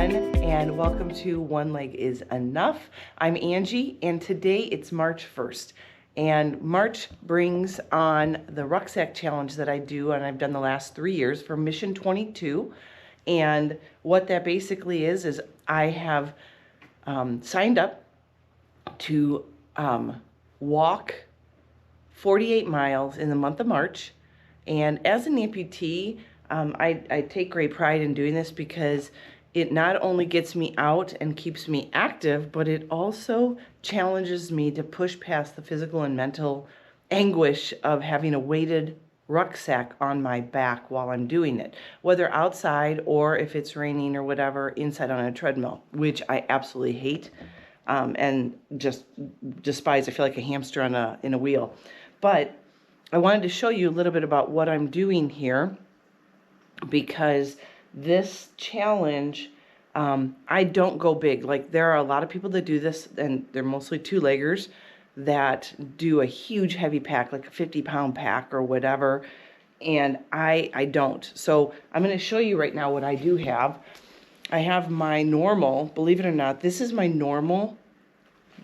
everyone, and welcome to One Leg is Enough. I'm Angie, and today it's March 1st. And March brings on the Ruck Sack challenge that I do, and I've done the last 3 years for Mission 22. And what that basically is I have signed up to walk 48 miles in the month of March. And as an amputee, I take great pride in doing this because it not only gets me out and keeps me active, but it also challenges me to push past the physical and mental anguish of having a weighted rucksack on my back while I'm doing it, whether outside or if it's raining or whatever, inside on a treadmill, which I absolutely hate and just despise. I feel like a hamster in a wheel. But I wanted to show you a little bit about what I'm doing here, because this challenge, I don't go big. Like, there are a lot of people that do this, and they're mostly two-leggers that do a huge heavy pack, like a 50-pound pack or whatever, and I don't. So I'm going to show you right now what I do have. I have my normal, believe it or not, this is my normal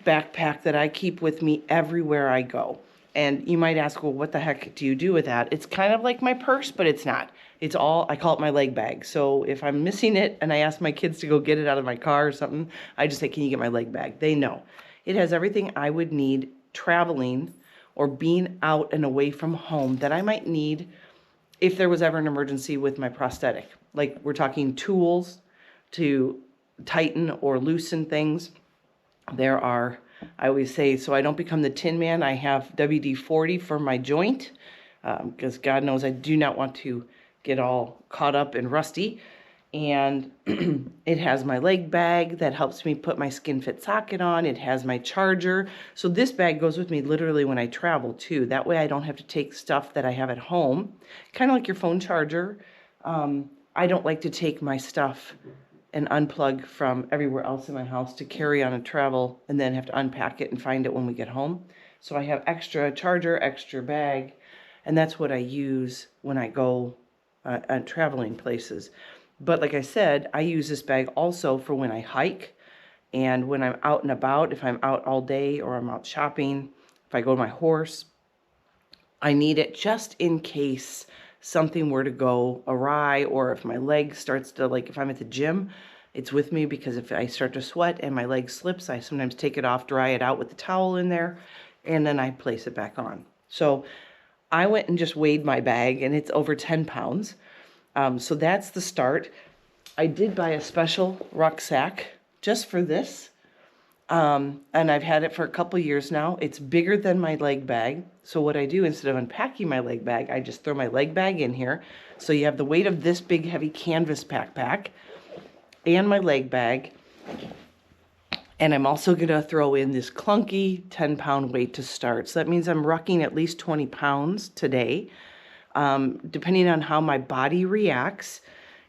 backpack that I keep with me everywhere I go. And you might ask, well, what the heck do you do with that? It's kind of like my purse, but it's not. It's all, I call it my leg bag. So if I'm missing it and I ask my kids to go get it out of my car or something, I just say, can you get my leg bag? They know. It has everything I would need traveling or being out and away from home that I might need if there was ever an emergency with my prosthetic. Like, we're talking tools to tighten or loosen things. There are, I always say, so I don't become the Tin Man, I have WD-40 for my joint, because God knows I do not want to get all caught up and rusty. And it has my leg bag that helps me put my skin fit socket on. It has my charger. So this bag goes with me literally when I travel too. That way I don't have to take stuff that I have at home. Kind of like your phone charger. I don't like to take my stuff and unplug from everywhere else in my house to carry on a travel and then have to unpack it and find it when we get home. So I have extra charger, extra bag, and that's what I use when I go traveling places. But like I said, I use this bag also for when I hike and when I'm out and about. If I'm out all day or I'm out shopping, if I go to my horse, I need it just in case something were to go awry, or if my leg starts to, like if I'm at the gym, it's with me, because if I start to sweat and my leg slips, I sometimes take it off, dry it out with the towel in there, and then I place it back on. So I went and just weighed my bag, and it's over 10 pounds. So that's the start. I did buy a special rucksack just for this. And I've had it for a couple years now. It's bigger than my leg bag. So what I do, instead of unpacking my leg bag, I just throw my leg bag in here. So you have the weight of this big heavy canvas backpack and my leg bag. And I'm also going to throw in this clunky 10-pound weight to start. So that means I'm rucking at least 20 pounds today, depending on how my body reacts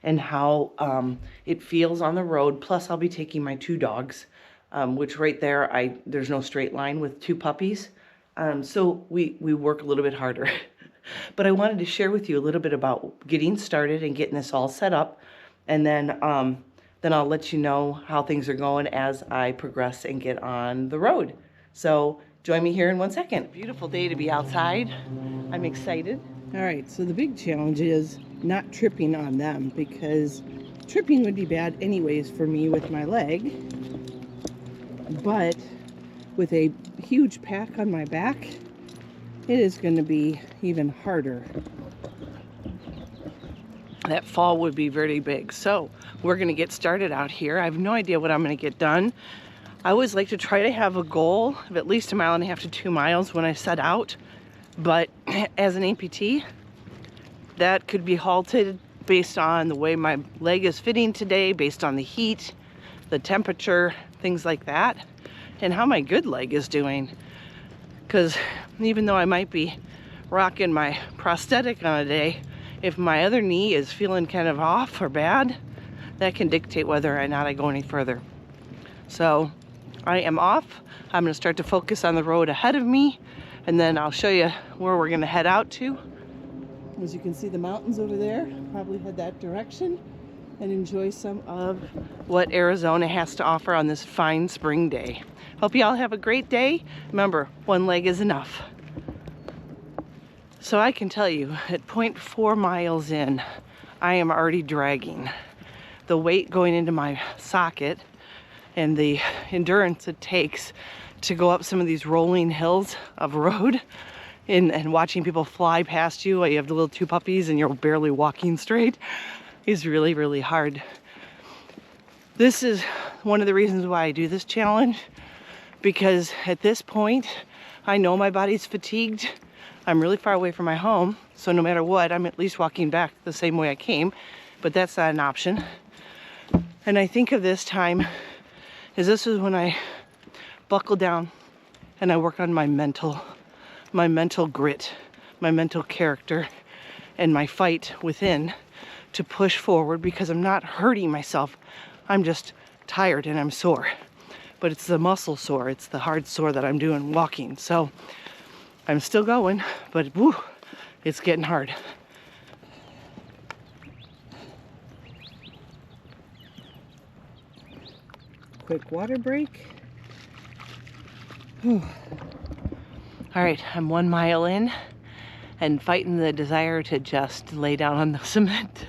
and how it feels on the road. Plus, I'll be taking my 2 dogs, which right there, there's no straight line with 2 puppies. So we work a little bit harder. But I wanted to share with you a little bit about getting started and getting this all set up. And then I'll let you know how things are going as I progress and get on the road. So join me here in 1 second. Beautiful day to be outside. I'm excited. All right, so the big challenge is not tripping on them, because tripping would be bad anyways for me with my leg. But with a huge pack on my back, it is going to be even harder. That fall would be very big. So we're going to get started out here. I have no idea what I'm going to get done. I always like to try to have a goal of at least 1.5 miles to 2 miles when I set out. But as an amputee, that could be halted based on the way my leg is fitting today, based on the heat, the temperature, things like that, and how my good leg is doing. Because even though I might be rocking my prosthetic on a day, if my other knee is feeling kind of off or bad, that can dictate whether or not I go any further. So I am off. I'm going to start to focus on the road ahead of me, and then I'll show you where we're going to head out to. As you can see, the mountains over there, probably head that direction. and enjoy some of what Arizona has to offer on this fine spring day. Hope you all have a great day. Remember, one leg is enough. So I can tell you, at 0.4 miles in, I am already dragging. The weight going into my socket and the endurance it takes to go up some of these rolling hills of road and watching people fly past you while you have the little two puppies and you're barely walking straight is really, really hard. This is one of the reasons why I do this challenge, because at this point, I know my body's fatigued. I'm really far away from my home, so no matter what, I'm at least walking back the same way I came, but that's not an option. And I think of this time as this is when I buckle down and I work on my mental grit, my mental character, and my fight within to push forward, because I'm not hurting myself. I'm just tired and I'm sore. But it's the muscle sore, it's the hard sore that I'm doing walking. So I'm still going, but woo, it's getting hard. Quick water break. Whew. All right, I'm 1 mile in and fighting the desire to just lay down on the cement.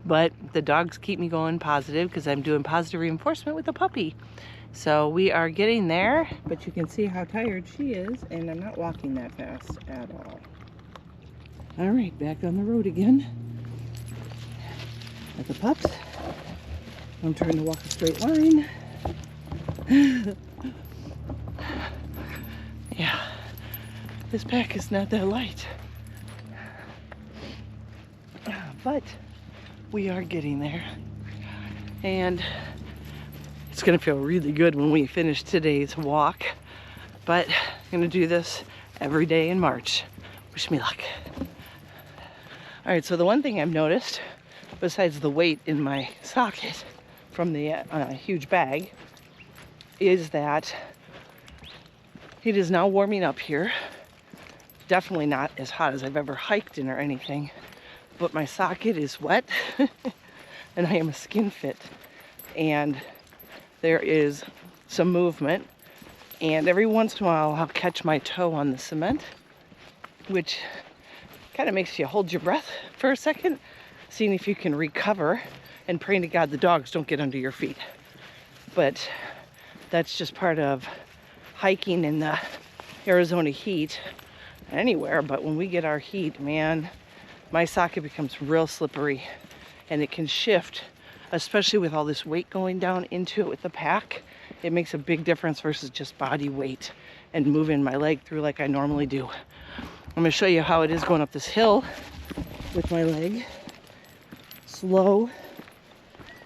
But the dogs keep me going positive because I'm doing positive reinforcement with the puppy. So we are getting there, but you can see how tired she is, and I'm not walking that fast at all. All right, back on the road again. At the pups. I'm trying to walk a straight line. Yeah, this pack is not that light. But we are getting there. And it's gonna feel really good when we finish today's walk. But I'm gonna do this every day in March. Wish me luck. All right, so the one thing I've noticed, besides the weight in my socket from the huge bag, is that it is now warming up here. Definitely not as hot as I've ever hiked in or anything, but my socket is wet and I am a skin fit, and there is some movement, and every once in a while I'll catch my toe on the cement, which kind of makes you hold your breath for a second, seeing if you can recover and praying to God the dogs don't get under your feet. But that's just part of hiking in the Arizona heat, anywhere, but when we get our heat, man, my socket becomes real slippery and it can shift, especially with all this weight going down into it with the pack. It makes a big difference versus just body weight and moving my leg through like I normally do. I'm gonna show you how it is going up this hill with my leg. Slow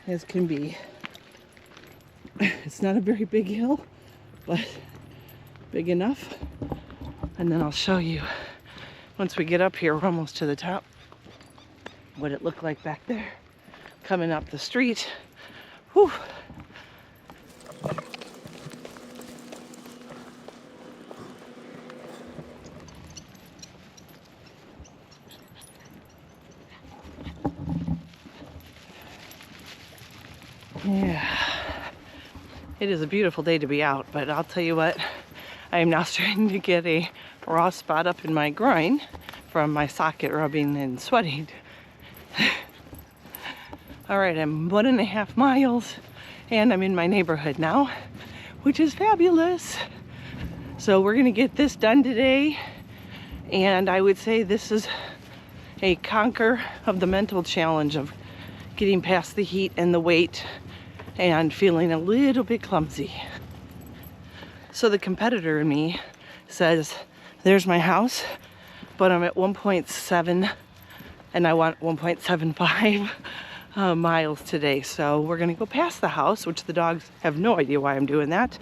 as can be. It's not a very big hill, but big enough. And then I'll show you, once we get up here, we're almost to the top, what it looked like back there, coming up the street. Whew. Yeah, it is a beautiful day to be out, but I'll tell you what, I am now starting to get a raw spot up in my groin from my socket rubbing and sweating. All right, I'm 1.5 miles and I'm in my neighborhood now, which is fabulous. So we're gonna get this done today, and I would say this is a conquer of the mental challenge of getting past the heat and the weight and feeling a little bit clumsy. So the competitor in me says, there's my house, but I'm at 1.7 and I want 1.75 miles today. So we're gonna go past the house, which the dogs have no idea why I'm doing that,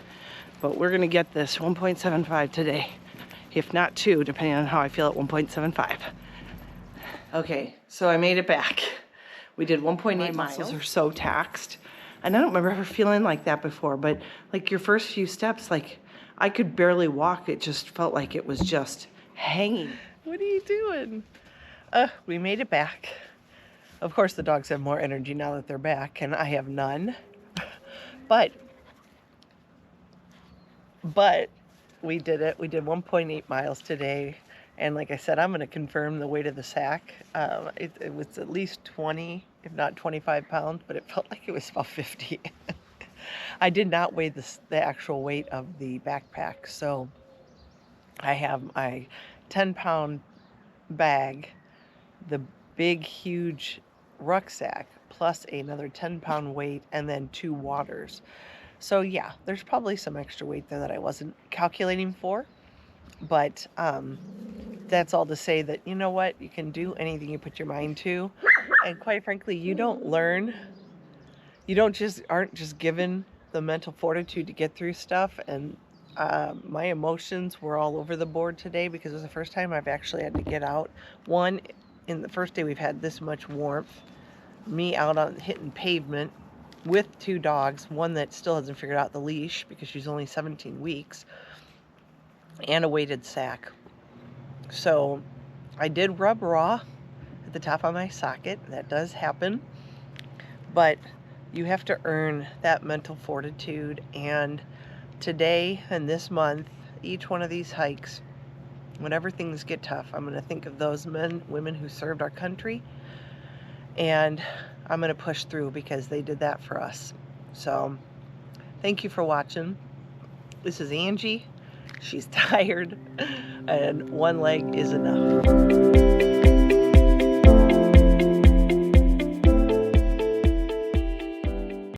but we're gonna get this 1.75 today, if not 2, depending on how I feel at 1.75. Okay, so I made it back. We did 1.8 miles. My muscles are so taxed. And I don't remember ever feeling like that before, but like your first few steps, like I could barely walk. It just felt like it was just hanging. What are you doing? We made it back. Of course, the dogs have more energy now that they're back, and I have none. But we did it. We did 1.8 miles today. And like I said, I'm going to confirm the weight of the sack. It was at least 20, if not 25 pounds, but it felt like it was about 50. I did not weigh the actual weight of the backpack. So I have my 10-pound bag, the big, huge rucksack, plus another 10-pound weight, and then 2 waters. So yeah, there's probably some extra weight there that I wasn't calculating for. But that's all to say that, you know what, you can do anything you put your mind to. And quite frankly, you don't learn, aren't just given the mental fortitude to get through stuff. And my emotions were all over the board today because it was the first time I've actually had to get out. One, in the first day we've had this much warmth, me out on hitting pavement with 2 dogs, one that still hasn't figured out the leash because she's only 17 weeks, and a weighted sack. So I did rub raw at the top of my socket. That does happen. But you have to earn that mental fortitude. And today and this month, each one of these hikes, whenever things get tough, I'm going to think of those men, women who served our country. And I'm going to push through because they did that for us. So thank you for watching. This is Angie. She's tired, and one leg is enough.